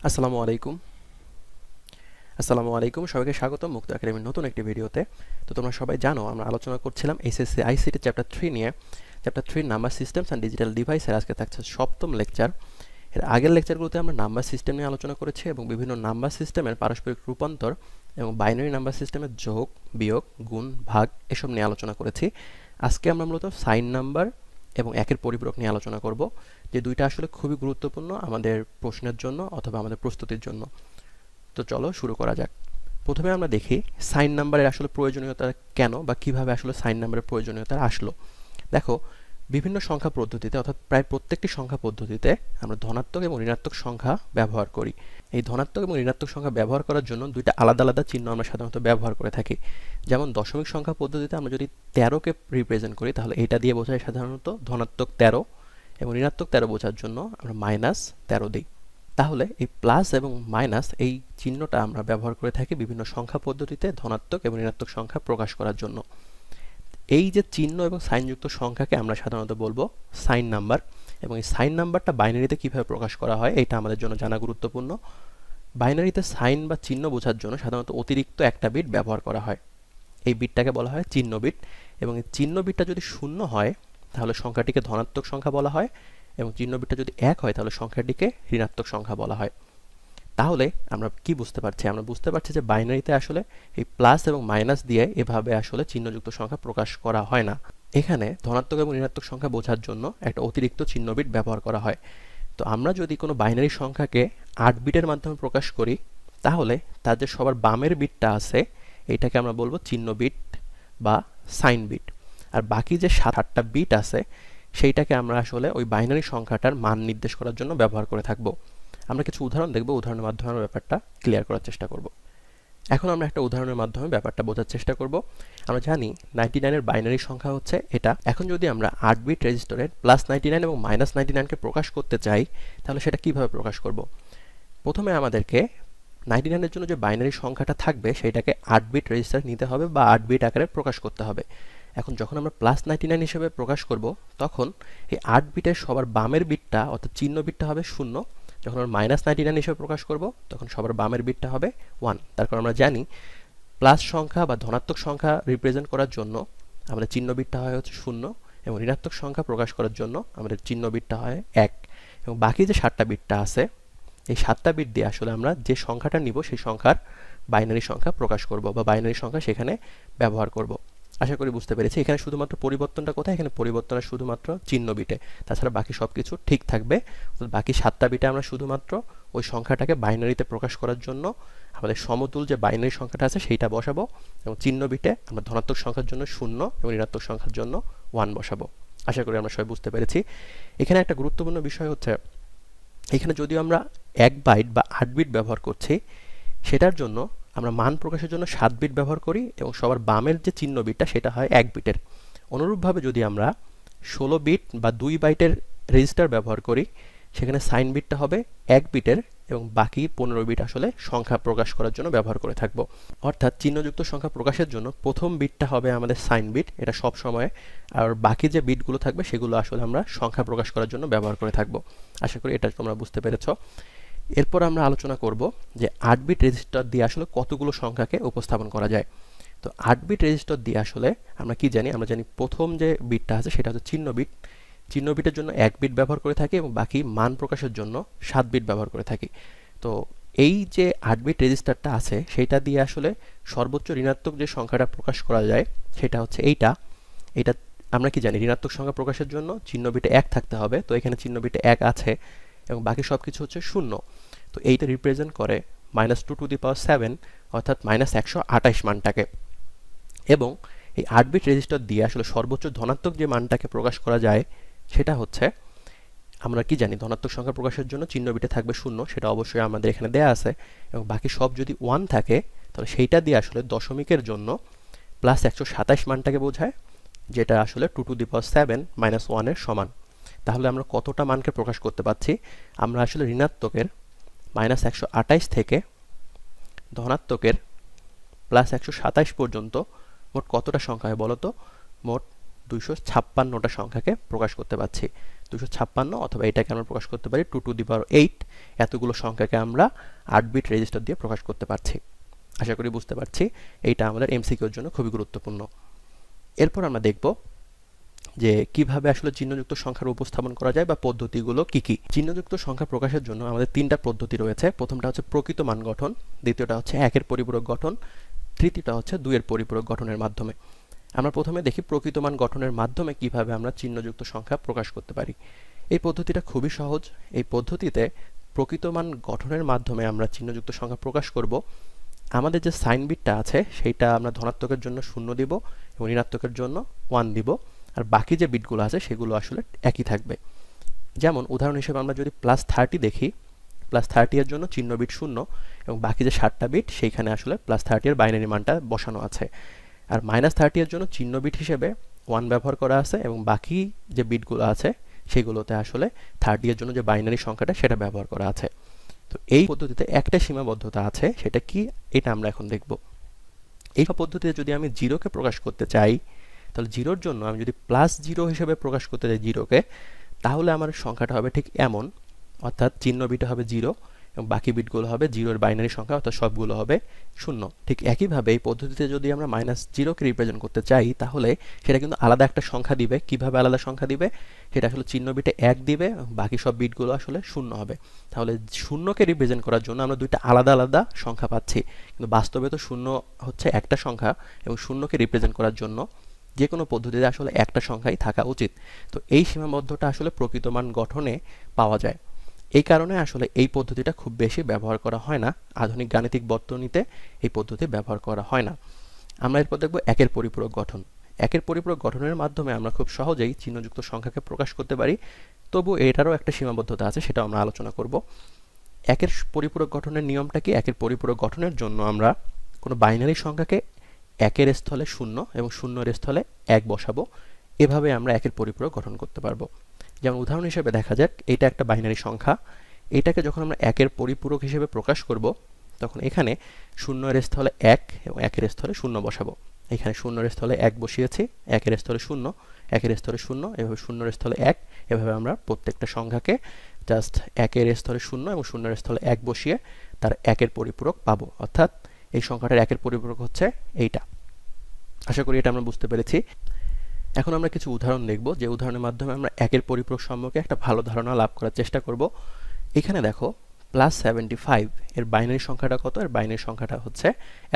আসসালামু আলাইকুম। সবাইকে স্বাগতম মুক্ত একাডেমির নতুন একটি ভিডিওতে। তো তোমরা সবাই জানো আমরা আলোচনা করছিলাম HSC ICT চ্যাপ্টার 3 নিয়ে। Chapter 3 number systems and digital ডিভাইসের আজকে থাকছে সপ্তম লেকচার। এর আগের লেকচারগুলোতে আমরা নাম্বার সিস্টেম নিয়ে আলোচনা করেছি এবং বিভিন্ন নাম্বার সিস্টেমের পারস্পরিক রূপান্তর এবং বাইনারি নাম্বার সিস্টেমের যোগ, বিয়োগ, গুণ, ভাগ এসব নিয়ে আলোচনা করেছি। আজকে আমরা মূলত সাইন নাম্বার এবং একের পরিপূরক নিয়ে আলোচনা করব, যে দুইটা আসলে খুবই গুরুত্বপূর্ণ আমাদের প্রশ্নের জন্য অথবা আমাদের প্রস্তুতির জন্য। তো চলো শুরু করা যাক। প্রথমে আমরা দেখি সাইন নাম্বারের আসলে প্রয়োজনীয়তা কেন বা কিভাবে আসলে সাইন নাম্বারের প্রয়োজনীয়তা আসলো। দেখো, বিভিন্ন সংখ্যা পদ্ধতিতে অর্থাৎ প্রায় প্রত্যেকটি সংখ্যা পদ্ধতিতে আমরা ধনাত্মক এবং ঋণাত্মক সংখ্যা ব্যবহার করি। এই ধনাত্মক এবং ঋণাত্মক সংখ্যা ব্যবহার করার জন্য দুইটা আলাদা আলাদা চিহ্ন আমরা সাধারণত ব্যবহার করে থাকি। যেমন দশমিক সংখ্যা পদ্ধতিতে আমরা যদি 13কে রিপ্রেজেন্ট করি তাহলে এটা দিয়ে বোঝায় সাধারণত ধনাত্মক 13 এবং ঋণাত্মক 13 বোঝার জন্য আমরা -13 দিই। তাহলে এই প্লাস এবং মাইনাস এই চিহ্নটা আমরা ব্যবহার করে থাকি বিভিন্ন সংখ্যা পদ্ধতিতে ধনাত্মক এবং ঋণাত্মক সংখ্যা প্রকাশ করার জন্য। এই যে চিহ্ন এবং সাইনযুক্ত সংখ্যাকে আমরা সাধারণত বলবো সাইন নাম্বার, এবং এই সাইন নাম্বারটা বাইনারিতে কিভাবে প্রকাশ করা হয় এটা আমাদের জন্য জানা গুরুত্বপূর্ণ। বাইনারিতে সাইন বা চিহ্ন বোঝার জন্য সাধারণত অতিরিক্ত একটা বিট ব্যবহার করা হয়। এই বিটটাকে বলা হয় চিহ্ন বিট, এবং এই চিহ্ন বিটটা যদি শূন্য হয় তাহলে সংখ্যাটিকে ধনাত্মক সংখ্যা বলা হয়, এবং চিহ্ন বিটটা যদি 1 হয় তাহলে সংখ্যাটিকে ঋণাত্মক সংখ্যা বলা হয়। তাহলে আমরা কি বুঝতে পারছি? আমরা বুঝতে পারছি যে বাইনারিতে আসলে এই প্লাস এবং মাইনাস দিয়ে এভাবে আসলে চিহ্নযুক্ত সংখ্যা প্রকাশ করা হয় না। এখানে ধনাত্মক এবং ঋণাত্মক সংখ্যা বোঝার জন্য একটা অতিরিক্ত চিহ্ন বিট ব্যবহার করা হয়। তো আমরা যদি কোনো বাইনারি সংখ্যাকে 8 বিটের মাধ্যমে প্রকাশ করি তাহলে তার যে সবার বামের বিটটা আছে এটাকে আমরা বলবো চিহ্ন বিট বা সাইন বিট, আর বাকি যে 7-8টা বিট আছে সেইটাকে আমরা আসলে ওই বাইনারি সংখ্যাটার মান নির্দেশ করার জন্য ব্যবহার করে থাকব। আমরা কিছু উদাহরণ দেখব, উদাহরণের মাধ্যমে আমরা ব্যাপারটা ক্লিয়ার করার চেষ্টা করব। এখন আমরা একটা উদাহরণের মাধ্যমে ব্যাপারটা বোঝার চেষ্টা করব। আমরা জানি 99 এর বাইনারি সংখ্যা হচ্ছে এটা। এখন যদি আমরা 8 বিট রেজিস্টারের +99 এবং -99কে প্রকাশ করতে চাই তাহলে সেটা কিভাবে প্রকাশ করব? প্রথমে আমাদেরকে 99 এর জন্য যে বাইনারি সংখ্যাটা থাকবে সেটাকে 8 বিট রেজিস্টার নিতে হবে বা 8 বিট আকারে প্রকাশ করতে হবে। এখন যখন আমরা +99 হিসেবে প্রকাশ করব তখন এই 8 বিটের সবার বামের বিটটা অর্থাৎ চিহ্ন বিটটা হবে 0। যখন আমরা -99 হিসেবে প্রকাশ করব তখন সবার বামের বিটটা হবে 1। তার কারণ আমরা জানি প্লাস সংখ্যা বা ধনাত্মক সংখ্যা রিপ্রেজেন্ট করার জন্য আমাদের চিহ্ন বিটটা হয় হচ্ছে 0, এবং ঋণাত্মক সংখ্যা প্রকাশ করার জন্য আমাদের চিহ্ন বিটটা হয় 1। এবং বাকি যে 7টা বিটটা আছে এই 7টা বিট দিয়ে আসলে আমরা যে সংখ্যাটা নিব সেই সংখ্যার বাইনারি সংখ্যা প্রকাশ করব বা বাইনারি সংখ্যা সেখানে ব্যবহার করব। আশা করি বুঝতে পেরেছি। এখানে শুধুমাত্র পরিবর্তনটা কোথায়? এখানে পরিবর্তন শুধুমাত্র চিহ্ন বিটে, তাছাড়া বাকি সব কিছু ঠিক থাকবে। বাকি 7টা বিটে আমরা শুধুমাত্র ওই সংখ্যাটাকে বাইনারিতে প্রকাশ করার জন্য আমাদের সমতুল যে বাইনারি সংখ্যাটা আছে সেইটা বসাবো, এবং চিহ্ন বিটে আমরা ধনাত্মক সংখ্যার জন্য 0 এবং ঋণাত্মক সংখ্যার জন্য 1 বসাবো। আশা করি আমরা সবাই বুঝতে পেরেছি। এখানে একটা গুরুত্বপূর্ণ বিষয় হচ্ছে এখানে যদিও আমরা 1 বাইট বা 8 বিট ব্যবহার করছি, সেটার জন্য আমরা মান প্রকাশের জন্য 7 বিট ব্যবহার করি এবং সবার বামের যে চিহ্ন বিটটা সেটা হয় 1 বিটের। অনুরূপভাবে যদি আমরা 16 বিট বা 2 বাইটের রেজিস্টার ব্যবহার করি সেখানে সাইন বিটটা হবে 1 বিটের, এবং বাকি 15 বিট আসলে সংখ্যা প্রকাশ করার জন্য ব্যবহার করে থাকব। অর্থাৎ চিহ্নযুক্ত সংখ্যা প্রকাশের জন্য প্রথম বিটটা হবে আমাদের সাইন বিট, এটা সব সময়, আর বাকি যে বিটগুলো থাকবে সেগুলো আসলে আমরা সংখ্যা প্রকাশ করার জন্য ব্যবহার করে থাকব। আশা করি এটা তোমরা বুঝতে পেরেছো। এরপর আমরা আলোচনা করব যে 8 বিট রেজিস্টার দিয়ে আসলে কতগুলো সংখ্যাকে উপস্থাপন করা যায়। তো 8 বিট রেজিস্টার দিয়ে আসলে আমরা কি জানি? আমরা জানি প্রথম যে বিটটা আছে সেটা হচ্ছে চিহ্ন বিট। চিহ্ন বিটের জন্য 1 বিট ব্যবহার করে থাকি এবং বাকি মান প্রকাশের জন্য 7 বিট ব্যবহার করে থাকি। তো এই যে 8 বিট রেজিস্টারটা আছে সেইটা দিয়ে আসলে সর্বোচ্চ ঋণাত্মক যে সংখ্যাটা প্রকাশ করা যায় সেটা হচ্ছে এইটা। এটা আমরা কি জানি? ঋণাত্মক সংখ্যা প্রকাশের জন্য চিহ্ন বিটে 1 থাকতে হবে, তো এখানে চিহ্ন বিটে 1 আছে এবং বাকি সব কিছু হচ্ছে 0। তো এইটা রিপ্রেজেন্ট করে -2^7 অর্থাৎ -128 মানটাকে। এবং এই 8 বিট রেজিস্টার দিয়ে আসলে সর্বোচ্চ ধনাত্মক যে মানটাকে প্রকাশ করা যায় সেটা হচ্ছে, আমরা কি জানি? ধনাত্মক সংখ্যা প্রকাশের জন্য চিহ্ন বিটে থাকবে 0, সেটা অবশ্যই আমাদের এখানে দেয়া আছে, এবং বাকি সব যদি 1 থাকে তাহলে সেইটা দিয়ে আসলে দশমিকের জন্য +127 মানটাকে বোঝায়, যেটা আসলে 2^7 -1 এর সমান। তাহলে আমরা কতটা মানকে প্রকাশ করতে পারছি? আমরা আসলে ঋণাত্মকের -128 থেকে ধনাত্মকের +127 পর্যন্ত মোট কতটা সংখ্যা হয় বলো তো? মোট 256টা সংখ্যাকে প্রকাশ করতে পারছি। 256 অথবা এটাকে আমরা প্রকাশ করতে পারি 2 টু দি পাওয়ার 8, এতগুলো সংখ্যাকে আমরা 8 বিট রেজিস্টার দিয়ে প্রকাশ করতে পারছি। আশা করি বুঝতে পারছি। এইটা আমাদের এমসিকিউর জন্য খুবই গুরুত্বপূর্ণ। এরপর আমরা দেখব যে কিভাবে আসলে চিহ্নযুক্ত সংখ্যার উপস্থাপন করা যায় বা পদ্ধতিগুলো কি কি। চিহ্নযুক্ত সংখ্যা প্রকাশের জন্য আমাদের 3টা পদ্ধতি রয়েছে। প্রথমটা হচ্ছে প্রকৃত মান গঠন, দ্বিতীয়টা হচ্ছে 1-এর পরিপূরক গঠন, তৃতীয়টা হচ্ছে 2-এর পরিপূরক গঠনের মাধ্যমে। আমরা প্রথমে দেখি প্রকৃত মান গঠনের মাধ্যমে কিভাবে আমরা চিহ্নযুক্ত সংখ্যা প্রকাশ করতে পারি। এই পদ্ধতিটা খুবই সহজ। এই পদ্ধতিতে প্রকৃত মান গঠনের মাধ্যমে আমরা চিহ্নযুক্ত সংখ্যা প্রকাশ করব। আমাদের যে সাইন বিটটা আছে সেইটা আমরা ধনাত্মকের জন্য 0 দিব এবং ঋণাত্মকের জন্য 1 দিব, আর বাকি যে বিটগুলো আছে সেগুলো আসলে একই থাকবে। যেমন উদাহরণ হিসেবে আমরা যদি +30 দেখি, +30 এর জন্য চিহ্ন বিট 0 এবং বাকি যে 7টা বিট সেইখানে আসলে +30 এর বাইনারি মানটা বসানো আছে। আর -30 এর জন্য চিহ্ন বিট হিসেবে 1 ব্যবহার করা আছে এবং বাকি যে বিটগুলো আছে সেগুলোতে আসলে 30 এর জন্য যে বাইনারি সংখ্যাটা সেটা ব্যবহার করা আছে। তো এই পদ্ধতিতে একটা সীমাবদ্ধতা আছে, সেটা কি এটা আমরা এখন দেখব। এই পদ্ধতিতে যদি আমি 0কে প্রকাশ করতে চাই, তাহলে 0-র জন্য আমি যদি +0 হিসেবে প্রকাশ করতে চাই 0কে, তাহলে আমার সংখ্যাটা হবে ঠিক এমন, অর্থাৎ চিহ্ন বিট হবে 0 এবং বাকি বিটগুলো হবে 0-এর বাইনারি সংখ্যা, অর্থাৎ সবগুলো হবে 0। ঠিক একইভাবে এই পদ্ধতিতে যদি আমরা -0কে রিপ্রেজেন্ট করতে চাই, তাহলে সেটা কিন্তু আলাদা একটা সংখ্যা দিবে। কিভাবে আলাদা সংখ্যা দিবে? সেটা আসলে চিহ্ন বিটে 1 দিবে, বাকি সব বিটগুলো আসলে 0 হবে। তাহলে 0কে রিপ্রেজেন্ট করার জন্য আমরা দুইটা আলাদা আলাদা সংখ্যা পাচ্ছি, কিন্তু বাস্তবে তো 0 হচ্ছে একটা সংখ্যা এবং 0কে রিপ্রেজেন্ট করার জন্য যে কোনো পদ্ধতিতে আসলে একটা সংখ্যাই থাকা উচিত। তো এই সীমাবদ্ধতা আসলে প্রকৃত মান গঠনে পাওয়া যায়। এই কারণে আসলে এই পদ্ধতিটা খুব বেশি ব্যবহার করা হয় না। আধুনিক গাণিতিক বর্তনীতে এই পদ্ধতি ব্যবহার করা হয় না। আমরা এরপর দেখব 1-এর পরিপূরক গঠন। 1-এর পরিপূরক গঠনের মাধ্যমে আমরা খুব সহজেই চিহ্নযুক্ত সংখ্যাকে প্রকাশ করতে পারি। তবু এটারও একটা সীমাবদ্ধতা আছে, সেটা আমরা আলোচনা করব। 1-এর পরিপূরক গঠনের নিয়মটা কি? 1-এর পরিপূরক গঠনের জন্য আমরা কোনো বাইনারি সংখ্যাকে 1-এর স্থলে 0 এবং 0-এর স্থলে 1 বসাবো। এভাবে আমরা 1-এর পরিপূরক গঠন করতে পারবো। যেমন উদাহরণ হিসেবে দেখা যাক, এটা একটা বাইনারি সংখ্যা। এটাকে যখন আমরা 1-এর পরিপূরক হিসেবে প্রকাশ করব, তখন এখানে 0-এর স্থলে 1 এবং 1-এর স্থলে 0 বসাবো। এখানে 0-এর স্থলে 1 বসিয়েছি, 1-এর স্থলে 0, 1-এর স্থলে 0, এভাবে 0-এর স্থলে 1, এভাবে আমরা প্রত্যেকটা সংখ্যাকে জাস্ট 1-এর স্থলে 0 এবং 0-এর স্থলে 1 বসিয়ে তার 1-এর পরিপূরক পাবো। অর্থাৎ এই সংখ্যাটার 1-এর পরিপূরক হচ্ছে এইটা। আশা করি এটা আমরা বুঝতে পেরেছি। এখন আমরা কিছু উদাহরণ দেখব, যে উদাহরণের মাধ্যমে আমরা 1-এর পরিপূরক সম্পর্কে একটা ভালো ধারণা লাভ করার চেষ্টা করব। এখানে দেখো +75 এর বাইনারি সংখ্যাটা কত? এর বাইনারি সংখ্যাটা হচ্ছে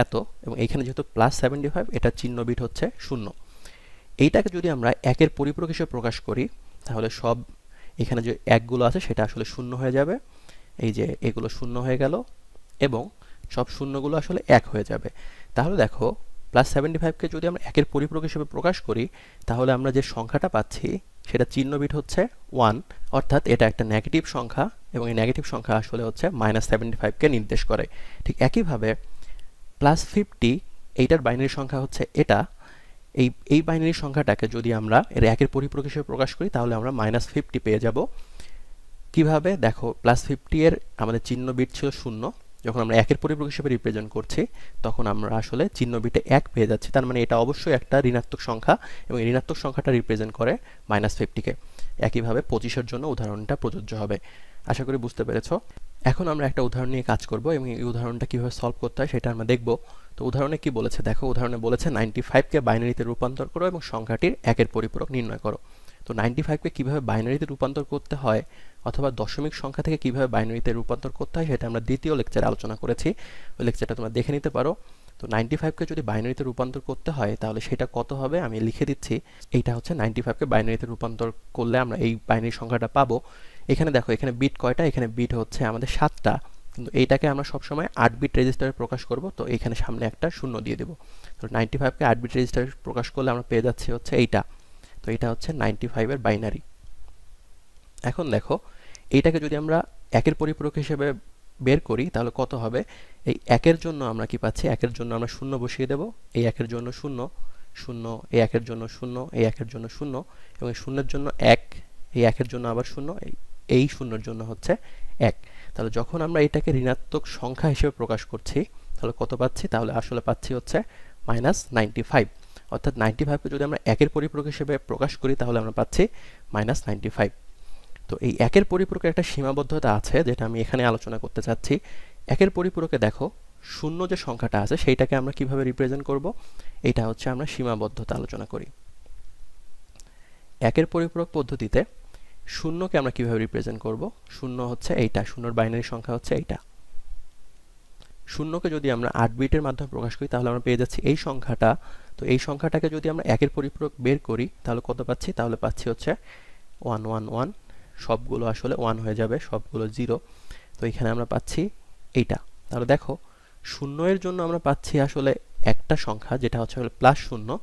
এত, এবং এখানে যেহেতু +75 এটা চিহ্ন বিট হচ্ছে 0। এইটাকে যদি আমরা 1-এর পরিপূরক হিসেবে প্রকাশ করি, তাহলে সব এখানে যে 1গুলো আছে সেটা আসলে 0 হয়ে যাবে। এই যে এগুলো 0 হয়ে গেল এবং সব শূন্যগুলো আসলে 1 হয়ে যাবে। তাহলে দেখো +75কে যদি আমরা 1-এর পরিপূরক হিসেবে প্রকাশ করি, তাহলে আমরা যে সংখ্যাটা পাচ্ছি সেটা চিহ্ন বিট হচ্ছে 1, অর্থাৎ এটা একটা নেগেটিভ সংখ্যা এবং এই নেগেটিভ সংখ্যা আসলে হচ্ছে -75কে নির্দেশ করে। ঠিক একইভাবে +50 এইটার বাইনারি সংখ্যা হচ্ছে এটা। এই বাইনারি সংখ্যাটাকে যদি আমরা এর 1-এর পরিপূরক হিসেবে প্রকাশ করি, তাহলে আমরা -50 পেয়ে যাব। কিভাবে? দেখো +50 এর আমাদের চিহ্ন বিট ছিল 0, যখন আমরা 1-এর পরিপূরক হিসেবে রিপ্রেজেন্ট করছি তখন আমরা আসলে চিহ্ন বিটে 1 পেয়ে যাচ্ছি। তার মানে এটা অবশ্যই একটা ঋণাত্মক সংখ্যা এবং এই ঋণাত্মক সংখ্যাটা রিপ্রেজেন্ট করে -50কে। একইভাবে 25-এর জন্য উদাহরণটা প্রযোজ্য হবে। আশা করি বুঝতে পেরেছো। এখন আমরা একটা উদাহরণ নিয়ে কাজ করব এবং এই উদাহরণটা কিভাবে সলভ করতে হয় সেটা আমরা দেখব। তো উদাহরণে কি বলেছে দেখো, উদাহরণে বলেছে 95কে বাইনারিতে রূপান্তর করো এবং সংখ্যাটির 1-এর পরিপূরক নির্ণয় করো। তো 95কে কিভাবে বাইনারিতে রূপান্তর করতে হয় অথবা দশমিক সংখ্যা থেকে কিভাবে বাইনারিতে রূপান্তর করতে হয় সেটা আমরা দ্বিতীয় লেকচারে আলোচনা করেছি। ওই লেকচারটা তোমরা দেখে নিতে পারো। তো 95কে যদি বাইনারিতে রূপান্তর করতে হয় তাহলে সেটা কত হবে আমি লিখে দিচ্ছি। এইটা হচ্ছে 95কে বাইনারিতে রূপান্তর করলে আমরা এই বাইনারি সংখ্যাটা পাবো। এখানে দেখো, এখানে বিট কয়টা? এখানে বিট হচ্ছে আমাদের 7টা, কিন্তু এইটাকে আমরা সবসময় 8 বিট রেজিস্টারে প্রকাশ করব। তো এখানে সামনে একটা 0 দিয়ে দেব। তো 95কে 8 বিট রেজিস্টারে প্রকাশ করলে আমরা পেয়ে যাচ্ছি হচ্ছে এইটা। তো এটা হচ্ছে 95-এর বাইনারি। এখন দেখো, এইটাকে যদি আমরা 1-এর পরিপূরক হিসেবে বের করি তাহলে কত হবে? এই 1-এর জন্য আমরা কি পাচ্ছি? 1-এর জন্য আমরা 0 বসিয়ে দেব। এই 1-এর জন্য 0, 0, এই 1-এর জন্য 0, এই 1-এর জন্য 0 এবং এই 0-এর জন্য 1, এই 1-এর জন্য আবার 0, এই 0-এর জন্য হচ্ছে 1। তাহলে যখন আমরা এটাকে ঋণাত্মক সংখ্যা হিসেবে প্রকাশ করছি তাহলে কত পাচ্ছি? তাহলে আসলে পাচ্ছি হচ্ছে -95, অর্থাৎ 95কে যদি আমরা একের পরিপূরক হিসেবে প্রকাশ করি তাহলে আমরা পাচ্ছি -95। তো এই একের পরিপূরকের একটা সীমাবদ্ধতা আছে যেটা আমি এখানে আলোচনা করতে চাচ্ছি। একের পরিপূরকে দেখো শূন্য যে সংখ্যাটা আছে সেইটাকে আমরা কিভাবে রিপ্রেজেন্ট করব, এটা হচ্ছে আমরা সীমাবদ্ধতা আলোচনা করি। একের পরিপূরক পদ্ধতিতে শূন্যকে আমরা কিভাবে রিপ্রেজেন্ট করব, শূন্য হচ্ছে এইটা, শূন্যর বাইনারি সংখ্যা হচ্ছে এইটা। শূন্যকে যদি আমরা 8 বিটের মাধ্যমে প্রকাশ করি তাহলে আমরা পেয়ে যাচ্ছি এই সংখ্যাটা। তো এই সংখ্যাটাকে যদি আমরা একের পরিপূরক বের করি তাহলে কত পাচ্ছি, তাহলে পাচ্ছি হচ্ছে 111, সবগুলো আসলে 1 হয়ে যাবে, সবগুলো 0। তো এখানে আমরা পাচ্ছি এইটা। তাহলে দেখো শূন্যের জন্য আমরা পাচ্ছি আসলে একটা সংখ্যা যেটা হচ্ছে +0,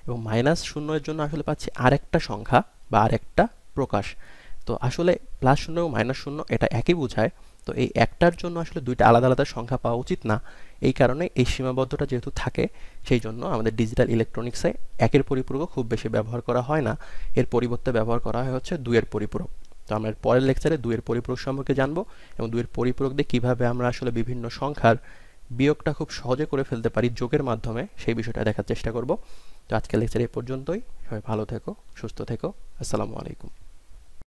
এবং -0 এর জন্য আসলে পাচ্ছি আরেকটা সংখ্যা বা আরেকটা প্রকাশ। তো আসলে +0 এবং -0 এটা একই বোঝায়। তো এই একটার জন্য আসলে দুইটা আলাদা আলাদা সংখ্যা পাওয়া উচিত না। এই কারণে এই সীমাবদ্ধতা যেহেতু থাকে সেই জন্য আমাদের ডিজিটাল ইলেকট্রনিক্সে একের পরিপূরক খুব বেশি ব্যবহার করা হয় না, এর পরিবর্তে ব্যবহার করা হয় হচ্ছে 2 এর পরিপূরক। তো আমরা পরের লেকচারে 2 এর পরিপূরক সম্পর্কে জানবো এবং 2 এর পরিপূরক দিয়ে কিভাবে আমরা আসলে বিভিন্ন সংখ্যার বিয়োগটা খুব সহজে করে ফেলতে পারি যোগের মাধ্যমে, সেই বিষয়টা দেখার চেষ্টা করব। তো আজকের লেকচার এই পর্যন্তই। সবাই ভালো থেকো, সুস্থ থেকো। আসসালামু আলাইকুম।